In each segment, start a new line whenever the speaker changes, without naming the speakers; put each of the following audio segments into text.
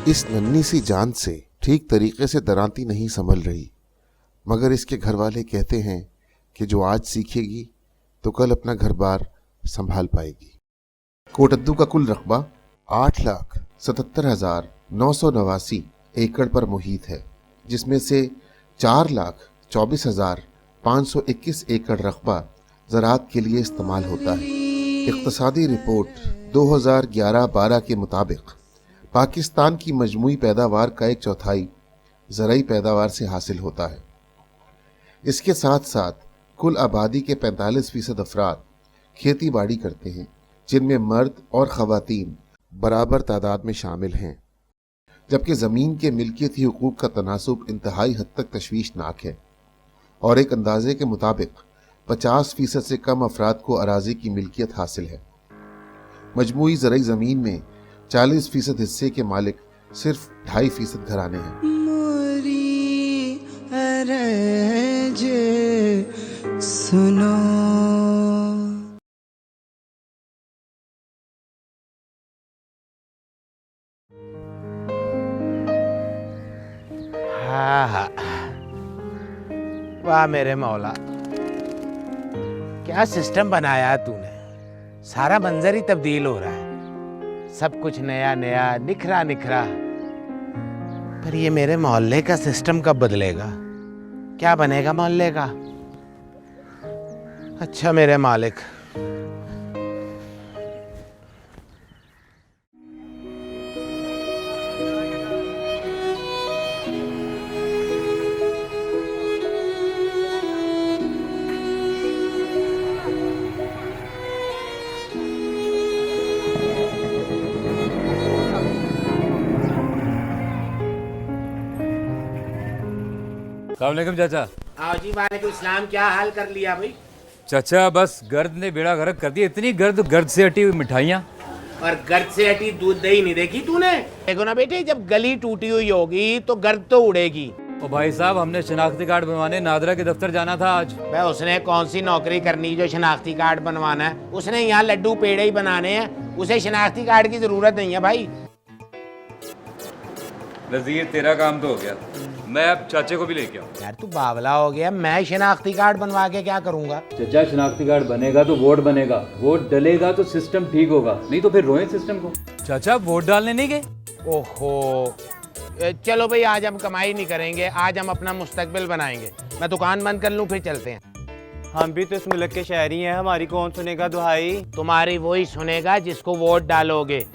इस नन्ही सी जान से ठीक तरीके से दरांती नहीं संभल रही, मगर इसके घर वाले कहते हैं कि जो आज सीखेगी तो कल अपना घर बार संभाल पाएगी। कोटद्दू का कुल रकबा 8,77,989 एकड़ पर मुहित है, जिसमें से 4,24,521 एकड़ रकबा ज़राअत के लिए इस्तेमाल होता है। इक़्तिसादी रिपोर्ट 2011-12 के मुताबिक पाकिस्तान की मजमूई पैदावार का 1/4 ज़राई पैदावार से हासिल होता है। इसके साथ साथ कुल आबादी के 45% अफराद खेती बाड़ी करते हैं, जिनमें मर्द और ख़वातीन बराबर तादाद में शामिल हैं, जबकि ज़मीन के मिल्कियती हुकूक का तनासुब इंतहाई हद तक तशवीशनाक है और एक अंदाजे के मुताबिक 50% से कम अफराद को अराज़ी की मिल्कियत हासिल है। मजमूई ज़रई ज़मीन में 40% हिस्से के मालिक सिर्फ 2.5% घराने हैं।
सुनो
हाँ, वाह मेरे मौला, क्या सिस्टम बनाया तूने। सारा मंजर ही तब्दील हो रहा है, सब कुछ नया नया निखरा निखरा। पर ये मेरे मोहल्ले का सिस्टम कब बदलेगा? क्या बनेगा मोहल्ले का? अच्छा मेरे मालिक,
अस्सलामुअलैकुम चाचा।
आओ जी। वालेकुम सलाम। क्या हाल कर लिया भाई?
चाचा बस गर्द ने बेड़ा गर्क कर दिया। इतनी गर्द से हटी हुई मिठाइयाँ
और गर्द से हटी दूध दही नहीं देखी तूने? देखो ना बेटे, जब गली टूटी हुई होगी तो गर्द तो उड़ेगी।
ओ भाई साहब, हमने शनाख्ती कार्ड बनवाने नादरा के दफ्तर जाना था आज।
भाई उसने कौन सी नौकरी करनी जो शनाख्ती कार्ड बनवाना है? उसने यहाँ लड्डू पेड़े ही बनाने हैं, उसे शनाख्ती कार्ड की जरूरत नहीं है भाई।
नज़ीर तेरा काम तो हो गया, मैं अब चाचे को भी लेके आऊँ।
यार तू बावला हो गया, मैं शनाख्ती कार्ड बनवा के क्या करूँगा?
चाचा शनाख्ती कार्ड बनेगा तो वोट बनेगा, वोट डलेगा तो सिस्टम ठीक होगा, नहीं तो फिर रोए सिस्टम को। चाचा वोट डालने नहीं गए?
ओहो, चलो भाई आज हम कमाई नहीं करेंगे, आज हम अपना मुस्तकबिल बनाएंगे। मैं दुकान बंद कर लूँ, फिर चलते हैं।
हम भी तो इस मुल्क के शहरी हैं, हमारी कौन सुनेगा दुहाई?
तुम्हारी वही सुनेगा जिसको वोट डालोगे।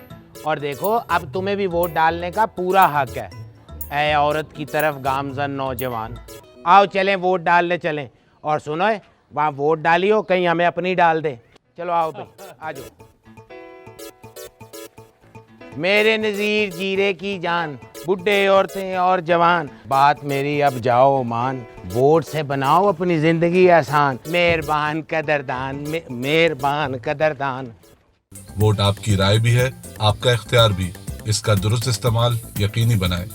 और देखो, अब तुम्हें भी वोट डालने का पूरा हक है। ऐ औरत की तरफ गामजन नौजवान, आओ चलें वोट डालने चलें। और सुनो, वहाँ वोट डालियो, कहीं हमें अपनी डाल दे। चलो आओ भाई, आ जाओ। मेरे नज़ीर जीरे की जान, बुढ़े औरतें और जवान, बात मेरी अब जाओ मान, वोट से बनाओ अपनी जिंदगी आसान। मेहरबान कदरदान, मेहरबान कदरदान।
वोट आपकी राय भी है, आपका इख्तियार भी। इसका दुरुस्त इस्तेमाल यकीनी बनाएं।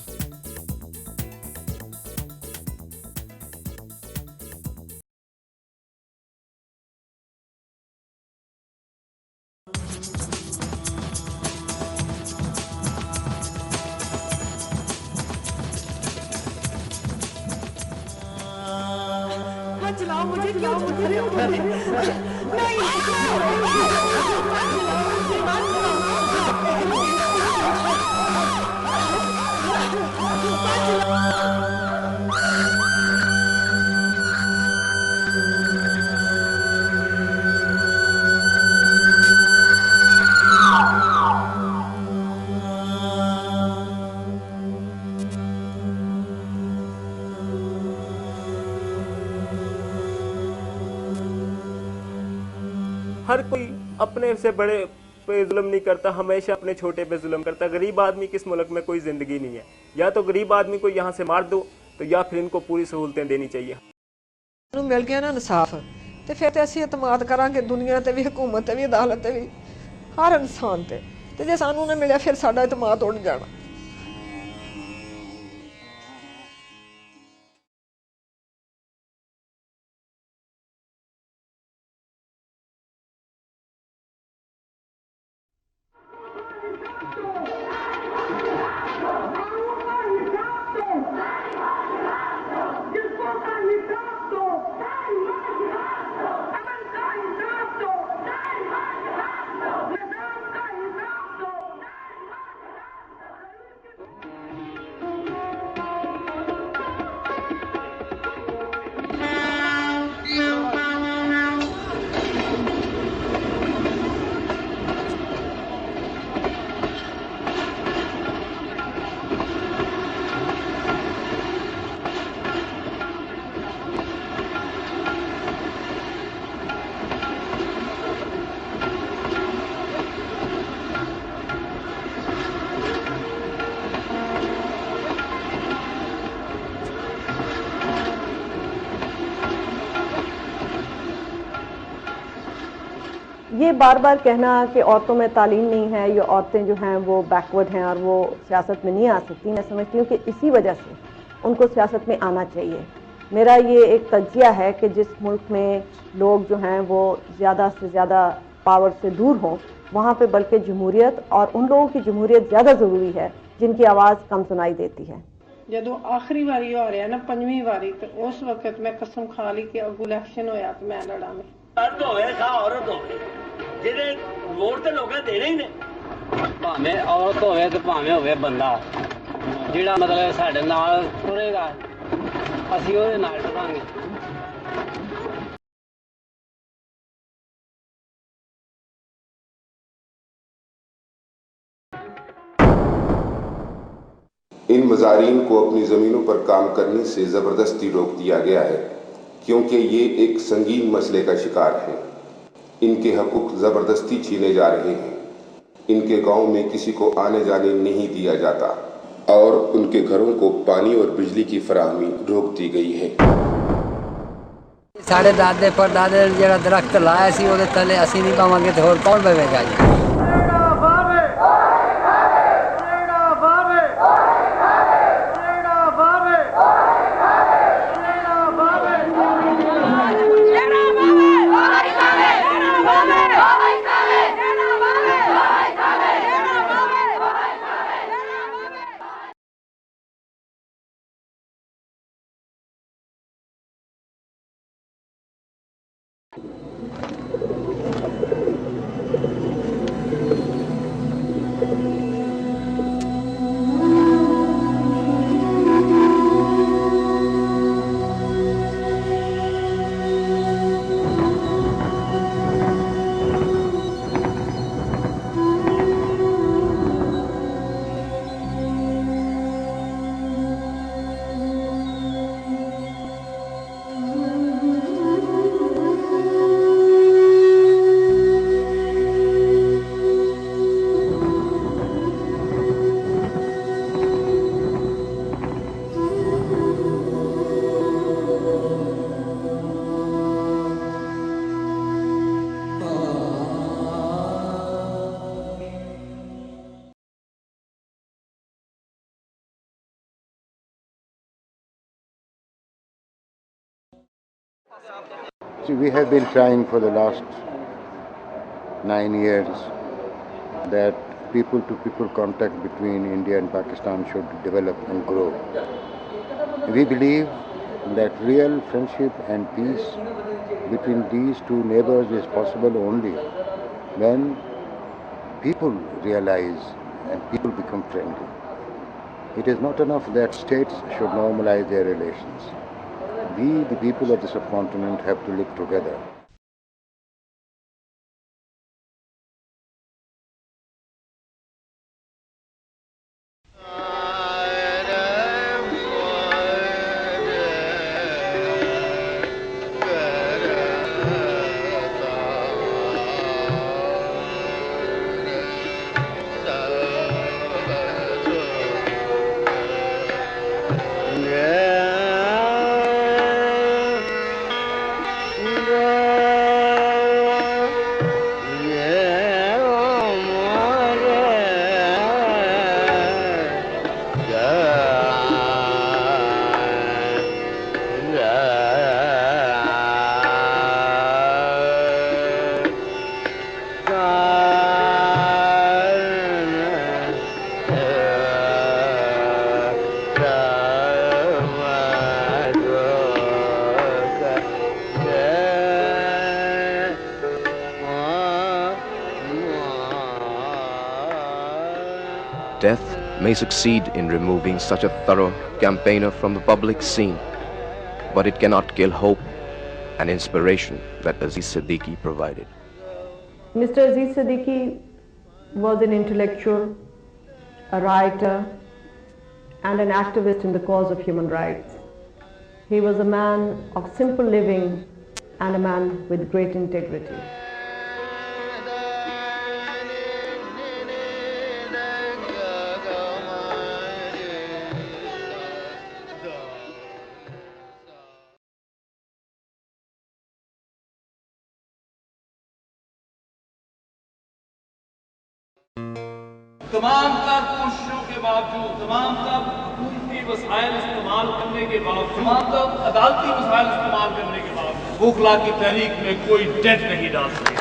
चलाओ मुझे, क्यों चला रहे हो? नहीं
हर कोई अपने से बड़े पे जुल्म नहीं करता, हमेशा अपने छोटे पे जुल्म करता। गरीब आदमी किस मुल्क में कोई जिंदगी नहीं है। या तो गरीब आदमी को यहाँ से मार दो, तो या फिर इनको पूरी सहूलतें देनी चाहिए।
मिल गया ना इंसाफ, तो फिर तो असीं एतमाद करांगे दुनिया ते भी, हुकूमत ते भी, अदालत ते भी, हर इंसान ते। ते जे सानू ना मिलिया फिर साडा एतमाद उड़ जाना।
ये बार बार कहना कि औरतों में तालीम नहीं है या औरतें जो हैं वो बैकवर्ड हैं और वो सियासत में नहीं आ सकती, मैं समझती हूँ कि इसी वजह से उनको सियासत में आना चाहिए। मेरा ये एक तज्जिया है कि जिस मुल्क में लोग जो हैं वो ज़्यादा से ज़्यादा पावर से दूर हों, वहाँ पे बल्कि जमहूरियत और उन लोगों की जमहूरियत ज़्यादा ज़रूरी है जिनकी आवाज़ कम सुनाई देती है।
ਜਦੋਂ ਆਖਰੀ ਵਾਰੀ ਹੋ ਰਿਹਾ ਨਾ, ਪੰਜਵੀਂ ਵਾਰੀ, ਤੇ ਉਸ ਵਕਤ ਮੈਂ ਕਸਮ ਖਾ ਲਈ ਕਿ ਅੱਗੂ ਇਲੈਕਸ਼ਨ ਹੋਇਆ ਤੇ ਮੈਂ ਲੜਾਂਗੀ।
ਮਰਦ ਹੋਵੇ ਖਾ ਔਰਤ ਹੋਵੇ, ਜਿਹਦੇ ਵੋਟ ਤੇ ਲੋਕਾਂ ਦੇਣੇ ਹੀ ਨੇ, ਭਾਵੇਂ ਔਰਤ ਹੋਵੇ ਤੇ ਭਾਵੇਂ ਹੋਵੇ ਬੰਦਾ, ਜਿਹੜਾ ਮਤਲਬ ਸਾਡੇ ਨਾਲ ਤੁਰੇਗਾ ਅਸੀਂ ਉਹਦੇ ਨਾਲ ਟੁਰਾਂਗੇ।
इन मज़ारीन को अपनी ज़मीनों पर काम करने से ज़बरदस्ती रोक दिया गया है क्योंकि ये एक संगीन मसले का शिकार हैं। इनके हकूक़ ज़बरदस्ती छीने जा रहे हैं। इनके गांव में किसी को आने जाने नहीं दिया जाता और उनके घरों को पानी और बिजली की फराहमी रोक दी गई है।
साढ़े दादे परदादे जरा दरख्त लाया सी ਉਹਦੇ ਥੱਲੇ ਅਸੀਂ ਨਹੀਂ ਪਾਵਾਂਗੇ ਤੇ ਹੋਰ ਕੌਣ ਪਵੇਗਾ ਜੀ।
See, we have been trying for the last 9 years that people-to-people contact between India and Pakistan should develop and grow. We believe that real friendship and peace between these two neighbors is possible only when people realize and people become friendly. It is not enough that states should normalize their relations. We, the people of the subcontinent, have to live together.
Death may succeed in removing such a thorough campaigner from the public scene, but it cannot kill hope and inspiration that Aziz Siddiqui provided.
Mr. Aziz Siddiqui was an intellectual, a writer, and an activist in the cause of human rights. He was a man of simple living and a man with great integrity.
तमाम तर कोशिशों के बावजूद, तमाम तर हुकूमती वसाइल इस्तेमाल करने के बावजूद, तमाम तर अदालती वसाइल इस्तेमाल करने के बावजूद वकला की तहरीक में कोई डेट नहीं डाल सके।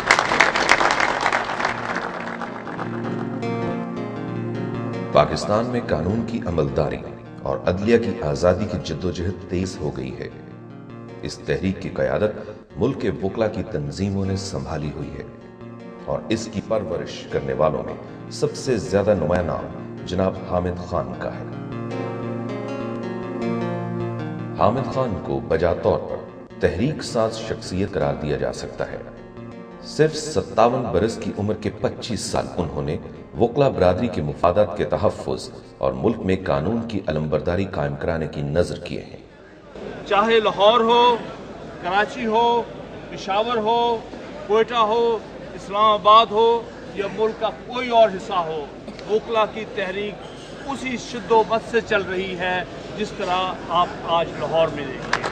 पाकिस्तान में कानून की अमलदारी और अदलिया की आज़ादी की जद्दोजहद तेज हो गई है। इस तहरीक की क़यादत मुल्क के वकला की तंजीमों ने संभाली हुई है और इसकी परवरिश करने वालों में सबसे ज्यादा नुमाया नाम जनाब हामिद खान का है। हामिद खान को बजा तौर पर तहरीक साज शख्सियत करार दिया जा सकता है। सिर्फ 57 बरस की उम्र के 25 साल उन्होंने वकला बरादरी के मुफादात के तहफ़्फ़ुज़ और मुल्क में कानून की अलमबरदारी कायम कराने की नजर किए हैं।
चाहे लाहौर हो, कराची हो, पेशावर हो, कोयटा हो, इस्लामाबाद हो या मुल्क का कोई और हिस्सा हो, वकला की तहरीक उसी शिद्दोमत से चल रही है जिस तरह आप आज लाहौर में देखिए।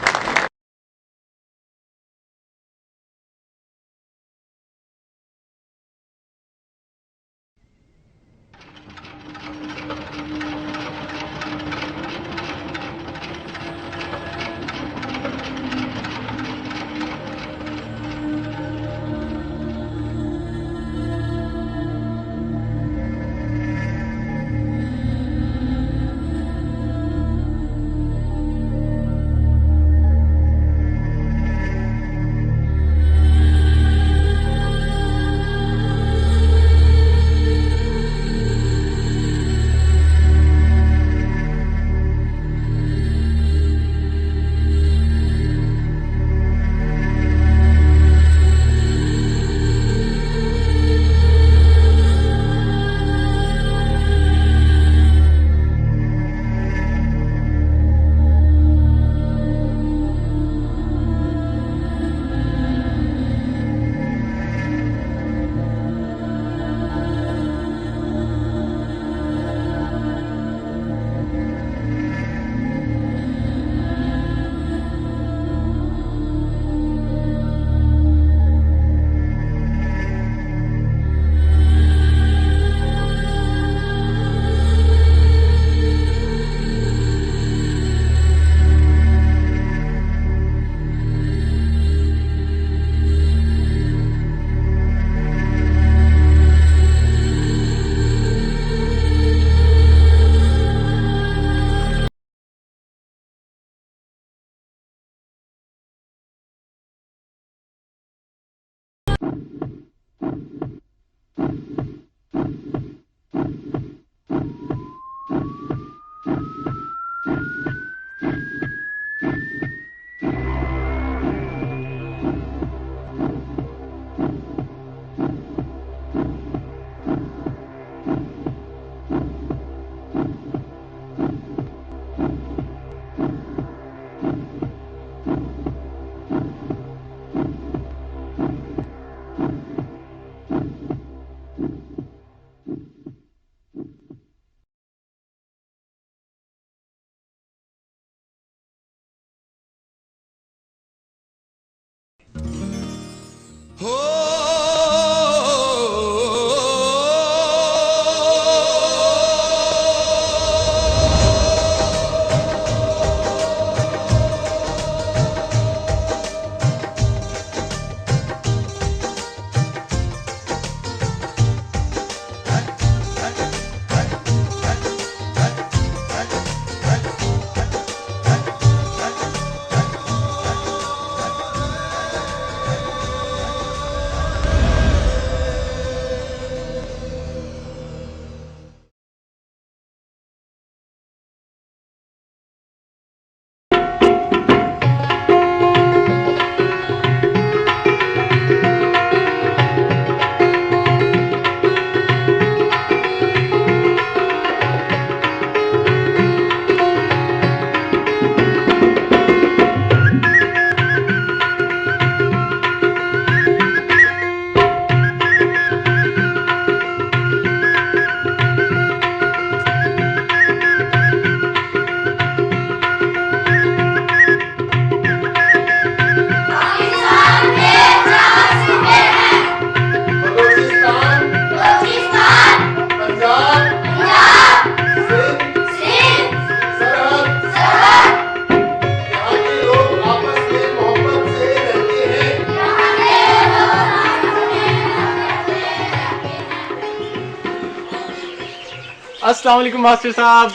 अस्सलाम वालेकुम मास्टर साहब।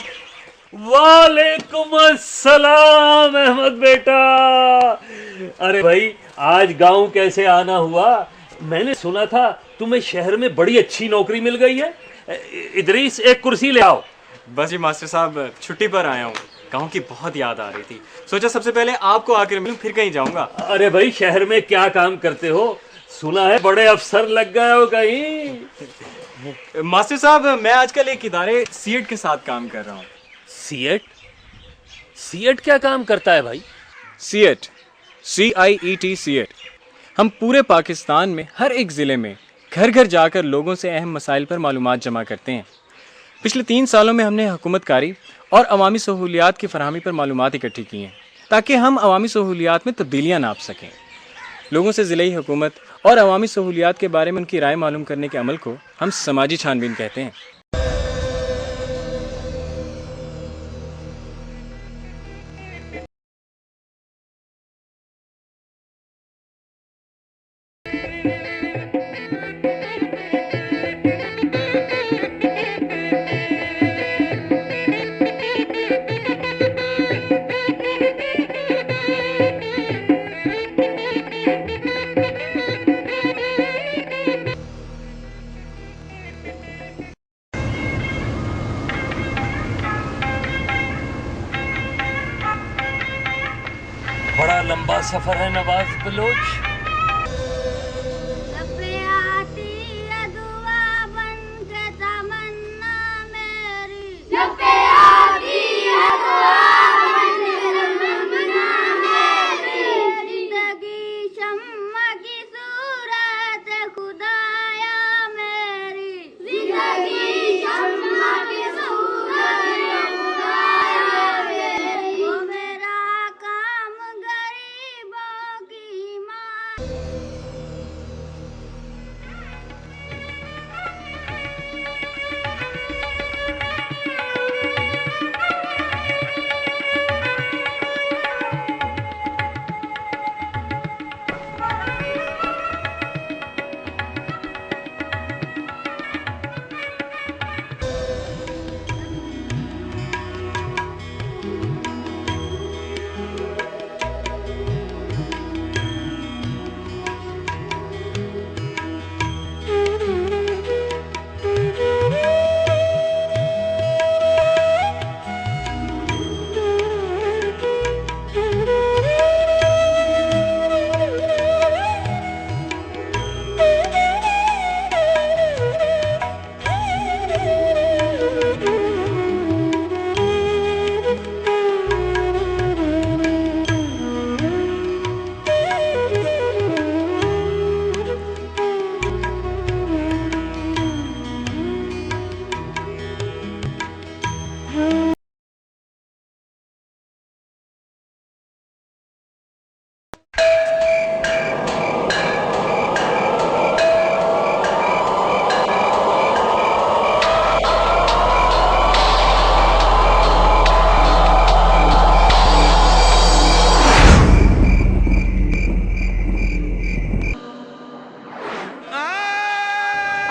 वालेकुम अस्सलाम अहमद बेटा। अरे भाई आज गांव कैसे आना हुआ? मैंने सुना था तुम्हें शहर में बड़ी अच्छी नौकरी मिल गई है। इदरीस एक कुर्सी ले आओ।
बस जी मास्टर साहब छुट्टी पर आया हूँ, गांव की बहुत याद आ रही थी, सोचा सबसे पहले आपको आकर मिलूं फिर कहीं जाऊंगा।
अरे भाई शहर में क्या काम करते हो? सुना है बड़े अफसर लग गए हो कहीं।
मास्टर साहब मैं आजकल एक इदारे सीएट के साथ काम कर रहा हूँ।
सीएट? सीएट क्या काम करता है भाई?
CEAT CIET CEAT. हम पूरे पाकिस्तान में हर एक ज़िले में घर घर जाकर लोगों से अहम मसाइल पर मालूमात जमा करते हैं। पिछले 3 सालों में हमने हुकूमतकारी और अवामी सहूलियात की फरहमी पर मालूमात इकट्ठी की हैं ताकि हम अवामी सहूलियात में तब्दीलियाँ नाप सकें। लोगों से ज़िले हुकूमत और अवामी सहूलियात के बारे में उनकी राय मालूम करने के अमल को हम समाजी छानबीन कहते हैं।
बड़ा लंबा सफर है नवाज बलोच।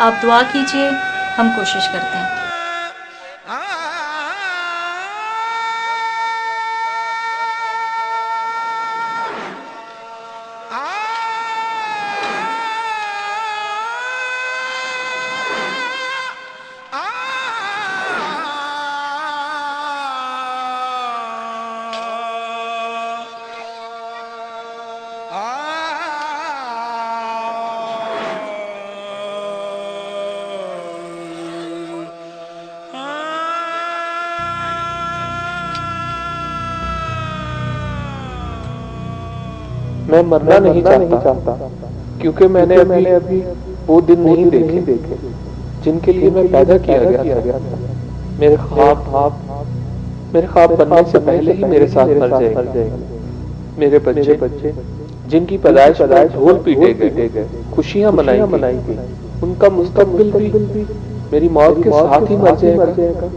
आप दुआ कीजिए, हम कोशिश करते हैं।
मैं मरना नहीं चाहता क्योंकि मैंने अभी वो दिन नहीं देखे जिनके लिए मैं पैदा किया गया था। मेरे ख्वाब बनने से पहले ही मेरे साथ मर जाएंगे। मेरे बच्चे जिनकी पैदाइश ढोल पीटे गए, खुशियां मनाई गई, उनका मुस्तकबिल भी मेरी मौत के साथ ही मर जाएगा।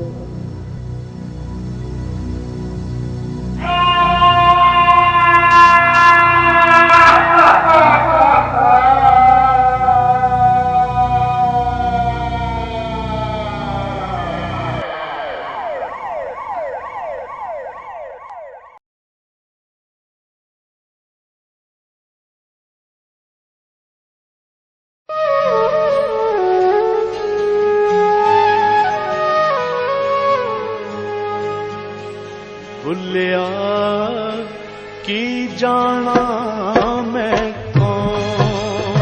भुलिया की जाना मैं कौन,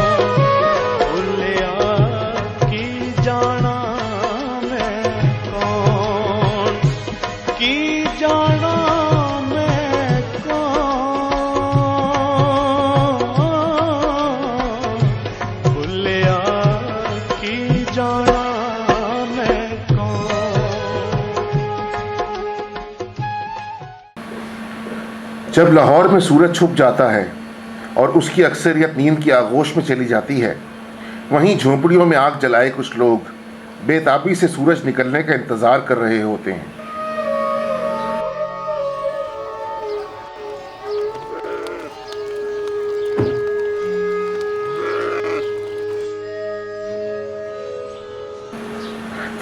भुलिया की जाना मैं कौन, की जाना मैं कौन, भुलिया की जाना मैं
जब लाहौर में सूरज छुप जाता है और उसकी अक्सरियत नींद की आगोश में चली जाती है, वहीं झोंपड़ियों में आग जलाए कुछ लोग बेताबी से सूरज निकलने का इंतजार कर रहे होते हैं।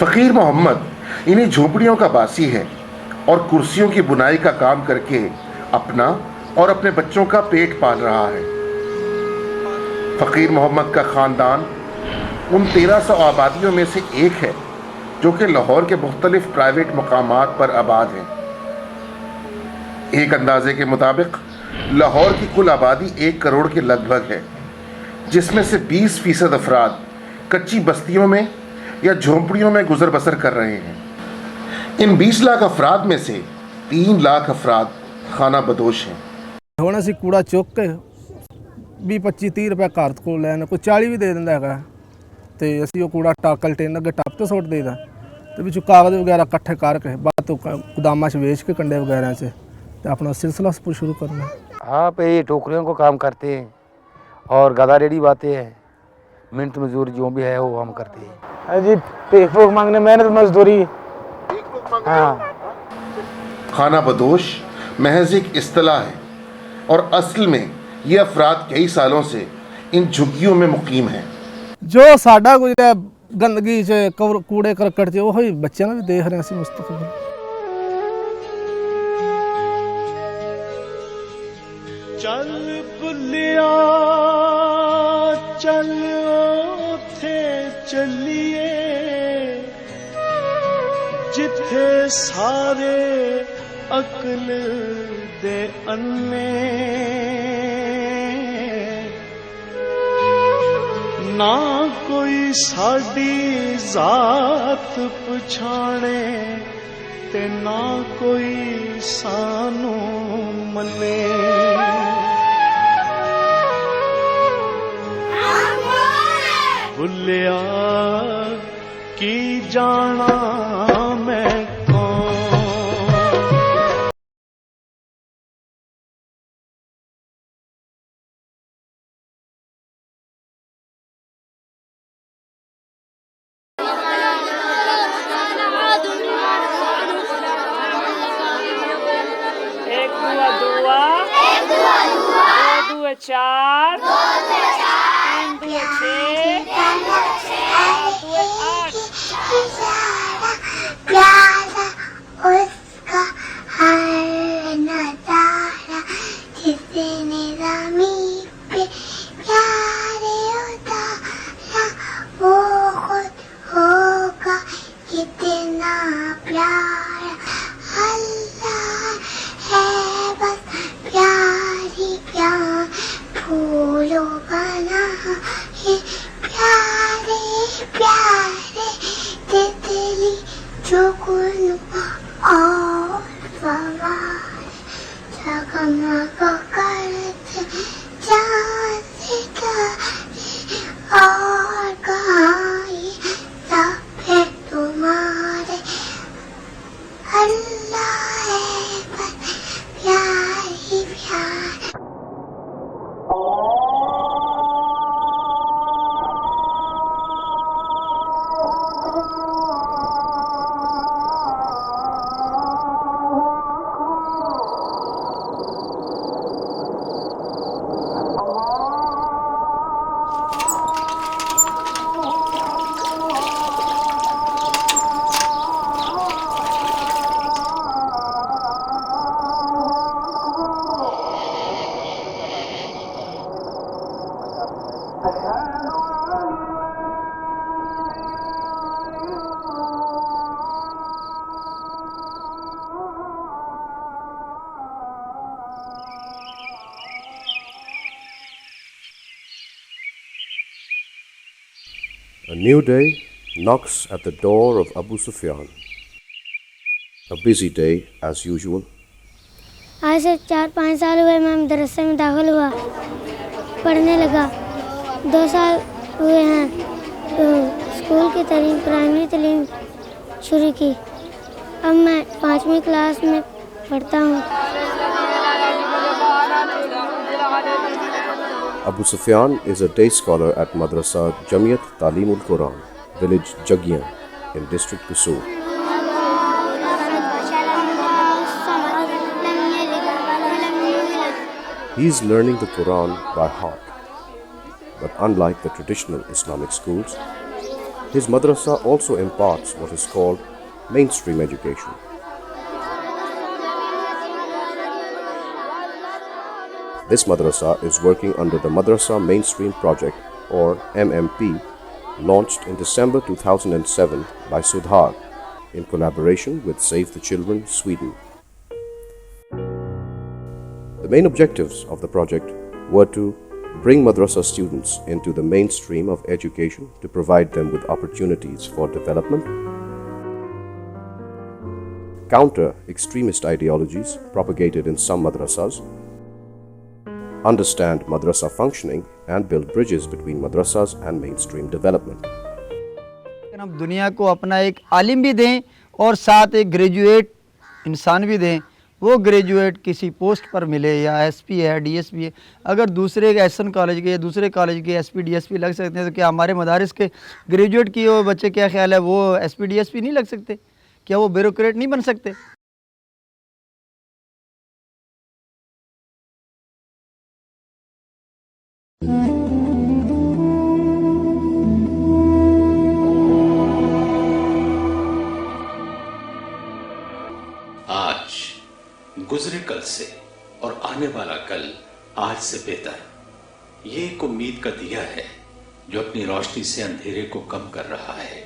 फकीर मोहम्मद इन्हीं झोंपड़ियों का बासी है और कुर्सियों की बुनाई का काम करके अपना और अपने बच्चों का पेट पाल रहा है। फकीर मोहम्मद का ख़ानदान उन 1300 आबादियों में से एक है जो कि लाहौर के मुख्तलिफ प्राइवेट मकामात पर आबाद हैं। एक अंदाजे के मुताबिक लाहौर की कुल आबादी 1 करोड़ के लगभग है, जिसमें से 20% अफराद कच्ची बस्तियों में या झोंपड़ियों में गुजर बसर कर रहे हैं। इन 20 लाख अफराद में से 3 लाख अफराद खाना बदोश हैं।
ਹੁਣ ਅਸੀਂ ਕੂੜਾ ਚੁੱਕ ਕੇ 20-25-30 ਰੁਪਏ ਘਰ ਕੋਲ ਲੈਣ, ਕੋਈ 40 ਵੀ ਦੇ ਦਿੰਦਾ ਹੈਗਾ, ਤੇ ਅਸੀਂ ਉਹ ਕੂੜਾ ਕੰਟੇਨਰ ਅੱਗੇ ਟੱਪ ਤੇ ਸੁੱਟ ਦੇਈਦਾ, ਤੇ ਵਿੱਚੋਂ ਕਾਗਜ਼ ਵਗੈਰਾ ਇਕੱਠੇ ਕਰਕੇ ਬਾਅਦ ਤੋਂ गोदामा से बेच के कंडे वगैरह से तो अपना सिलसिला शुरू करना।
हाँ पे ये टोकरियों को काम करते हैं और गदा रेडी बातें हैं, मिनट मजदूरी जो भी है वो हम करते हैं।
जी भीख भूख मांगने मेहनत मजदूरी। हाँ,
खाना बदोश महज एक इस्तिलाह है और असल में ये अफराद कई सालों से इन झुग्गियों में मुकीम हैं।
जो साडा गुजरा गंदगी च कूड़े करकट च वो बच्चों भी देख रहे हैं मुस्तकबिल।
चल बुलिया चल ओथे चलिए जिथे सारे अकल दे अन्ने, ना कोई साडी जात पछाणे ते ना कोई सानू मने। भुलिया की जाना मैं
चार, 3 2 6, 2 8। प्यारा उसका हर नजारा जिसने ज़मीं पे प्यारे उतारा, वो खुद होगा कितना प्यारा। अल्लाह है बस प्यारी प्यार फूलों बना है, प्यारे प्यारे तितली चुगलू और सवार जगमग करते चांद सितारे और कहाँ ये सब है तुम्हारे।
new day knocks at the door of Abu Sufyan. A busy day as usual.
आज से 4-5 साल हुए मैं मदरसे में दाखिल हुआ, पढ़ने लगा। 2 साल हुए हैं तो स्कूल की तालीम, प्राइमरी तालीम शुरू की। अब मैं 5वीं क्लास में पढ़ता हूँ।
Abu Sufyan is a day scholar at Madrasa Jamiyat Talim ul Quran, village Jaggiyan in district Kusur. He is learning the Quran by heart. But unlike the traditional Islamic schools, his madrasa also imparts what is called mainstream education. This madrasa is working under the Madrasa Mainstream Project, or MMP, launched in December 2007 by Sudhar in collaboration with Save the Children, Sweden. The main objectives of the project were to bring madrasa students into the mainstream of education to provide them with opportunities for development, counter extremist ideologies propagated in some madrasas, understand madrasa functioning and build bridges between madrasas and mainstream development.
हम दुनिया को अपना एक आलिम भी दें और साथ एक ग्रेजुएट इंसान भी दें। वो ग्रेजुएट किसी पोस्ट पर मिले या एसपी है, डीएसपी है। अगर दूसरे एसएन कॉलेज के या दूसरे कॉलेज के एसपी डीएसपी लग सकते हैं तो क्या हमारे मदारिस के ग्रेजुएट किए हुए बच्चे, क्या ख्याल है, वो एसपी डीएसपी नहीं लग सकते? क्या वो ब्यूरोक्रेट नहीं बन सकते?
आज गुजरे कल से और आने वाला कल आज से बेहतर, ये एक उम्मीद का दिया है जो अपनी रोशनी से अंधेरे को कम कर रहा है।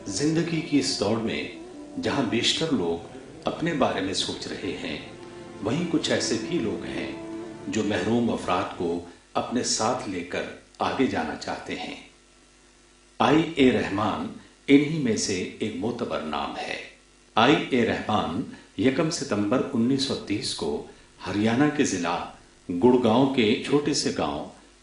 जिंदगी की इस दौड़ में जहां बेशतर लोग अपने बारे में सोच रहे हैं, वहीं कुछ ऐसे भी लोग हैं जो महरूम अफराद को अपने साथ लेकर आगे जाना चाहते हैं। आई.ए. रहमान इन्हीं में से एक मोतबर नाम है। आई.ए. रहमान 1 सितंबर 1930 को हरियाणा के जिला गुड़गांव के छोटे से गांव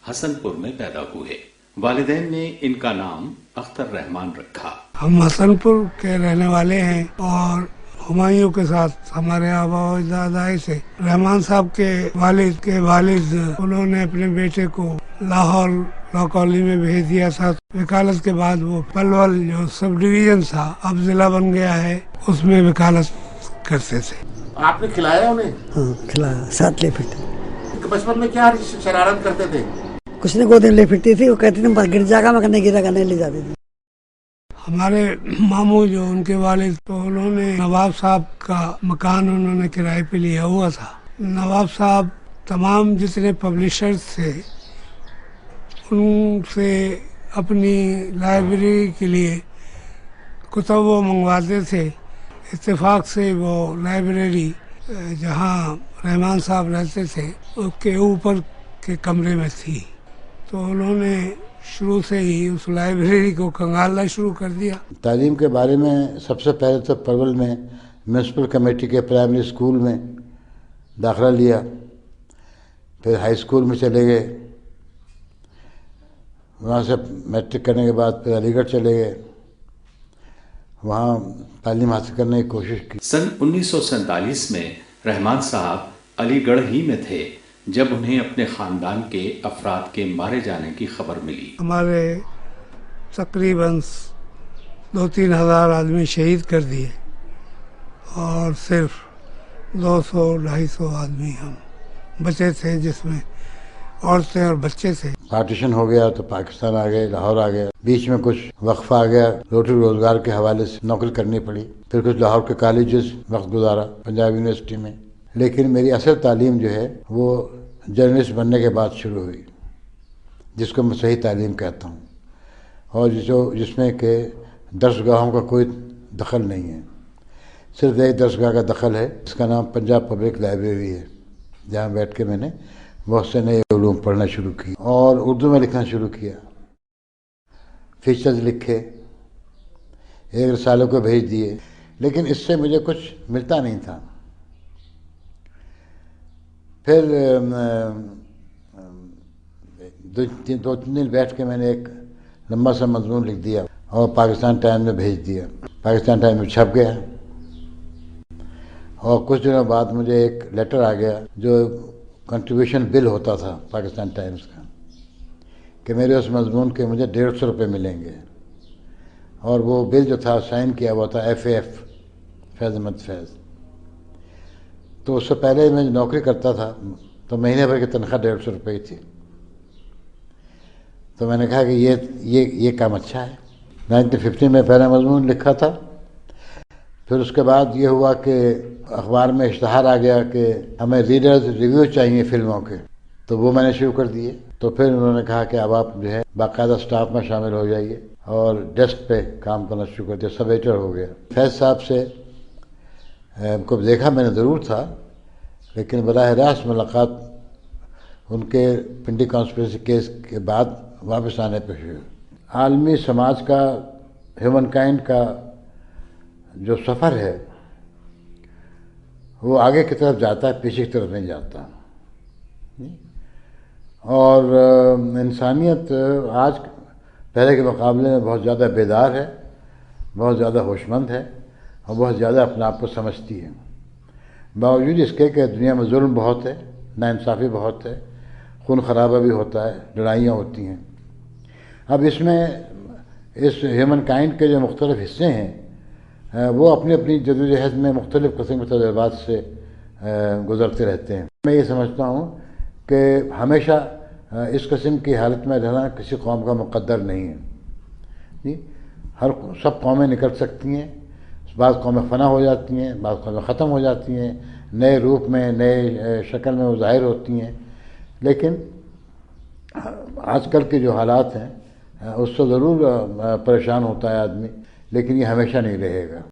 हसनपुर में पैदा हुए। वालिदैन ने इनका नाम अख्तर रहमान रखा।
हम हसनपुर के रहने वाले हैं और हुमायूं के साथ हमारे आबा व दादाई से रहमान साहब के वालिद उन्होंने अपने बेटे को लाहौर लॉ कॉलेज में भेज दिया था। वकालत के बाद वो पलवल जो सब डिवीजन था, अब जिला बन गया है, उसमें वकालत करते थे।
आपने खिलाया उन्हें?
हाँ, खिलाया, साथ ले फिरते।
बचपन में क्या शरारत करते थे?
कुछ ने गोद में ले फिरती थी, वो कहती थी बस गिर जाएगा, मैं नहीं गिरा नहीं ले जाती थी।
हमारे मामू जो उनके वालिद, तो उन्होंने नवाब साहब का मकान उन्होंने किराए पे लिया हुआ था। नवाब साहब तमाम जितने पब्लिशर्स थे उनसे अपनी लाइब्रेरी के लिए कुतब वो मंगवाते थे। इत्तेफाक से वो लाइब्रेरी जहाँ रहमान साहब रहते थे उसके ऊपर के कमरे में थी, तो उन्होंने शुरू से ही उस लाइब्रेरी को कंगालना शुरू कर दिया।
तालीम के बारे में सबसे पहले तो पलवल में म्यूनसिपल कमेटी के प्राइमरी स्कूल में दाखिला लिया, फिर हाई स्कूल में चले गए, वहाँ से मैट्रिक करने के बाद फिर अलीगढ़ चले गए, वहाँ तालीम हासिल करने की कोशिश की।
सन 1947 में रहमान साहब अलीगढ़ ही में थे जब उन्हें अपने खानदान के अफराद के मारे जाने की खबर मिली।
हमारे तकरीबन 2-3 हज़ार आदमी शहीद कर दिए और सिर्फ 200-250 आदमी हम बचे थे, जिसमें औरतें और बच्चे थे।
पार्टीशन हो गया तो पाकिस्तान आ गए, लाहौर आ गया, बीच में कुछ वक्फा आ गया, रोटी रोजगार के हवाले से नौकरी करनी पड़ी, फिर कुछ लाहौर के कॉलेजेस वक्त गुजारा, पंजाब यूनिवर्सिटी में। लेकिन मेरी असल तालीम जो है वो जर्नलिस्ट बनने के बाद शुरू हुई, जिसको मैं सही तालीम कहता हूँ, और जिसमें के दरसगाहों का कोई दखल नहीं है। सिर्फ एक दरसगाह का दखल है, इसका नाम पंजाब पब्लिक लाइब्रेरी है, जहाँ बैठ के मैंने बहुत से नए उलूम पढ़ना शुरू की और उर्दू में लिखना शुरू किया। फीचर्स लिखे, एक रसाले को भेज दिए, लेकिन इससे मुझे कुछ मिलता नहीं था। फिर दो तीन दिन बैठ के मैंने एक लंबा सा मजमून लिख दिया और पाकिस्तान टाइम में भेज दिया। पाकिस्तान टाइम में छप गया और कुछ दिनों बाद मुझे एक लेटर आ गया जो कंट्रीब्यूशन बिल होता था पाकिस्तान टाइम्स का, कि मेरे उस मजमून के मुझे 150 रुपये मिलेंगे। और वो बिल जो था साइन किया हुआ था FAF, फैज़ अहमद फैज़। तो उससे पहले मैं नौकरी करता था तो महीने भर की तनख्वाह 150 रुपये की थी। तो मैंने कहा कि ये काम अच्छा है। 1950 में पहला मजमून लिखा था। फिर उसके बाद ये हुआ कि अखबार में इश्तहार आ गया कि हमें रीडर्स रिव्यू चाहिए फिल्मों के, तो वो मैंने शुरू कर दिए। तो फिर उन्होंने कहा कि अब आप जो है बाकायदा स्टाफ में शामिल हो जाइए और डेस्क पे काम करना शुरू कर दिया, सब एडिटर हो गया। फैज़ साहब से उनको देखा मैंने ज़रूर था, लेकिन बराह रास्त मुलाकात उनके पिंडी कॉन्स्पिरेसी केस के बाद वापस आने पर हुई। आलमी समाज का, ह्यूमन काइंड का जो सफ़र है वो आगे की तरफ जाता है, पीछे की तरफ नहीं जाता। और इंसानियत आज पहले के मुकाबले में बहुत ज़्यादा बेदार है, बहुत ज़्यादा होशमंद है और बहुत ज़्यादा अपने आप को समझती है। बावजूद इसके कि दुनिया में जुल्म बहुत है, नाइंसाफ़ी बहुत है, खून खराबा भी होता है, लड़ाइयाँ होती हैं। अब इसमें इस ह्यूमन काइंड के जो मुख्तलिफ हिस्से हैं वो अपनी अपनी जदोजहद में मुख्तलिफ़ किस्म के तजुर्बात से गुज़रते रहते हैं। मैं ये समझता हूँ कि हमेशा इस किस्म की हालत में रहना किसी कौम का मुक़द्दर नहीं है जी। सब कौमें निकल सकती हैं, बाद कौमें फ़ना हो जाती हैं, बाद कौमें ख़त्म हो जाती हैं, नए रूप में, नए शक्ल में वो ज़ाहिर होती हैं। लेकिन आजकल के जो हालात हैं उससे ज़रूर परेशान होता है आदमी, लेकिन ये हमेशा नहीं रहेगा।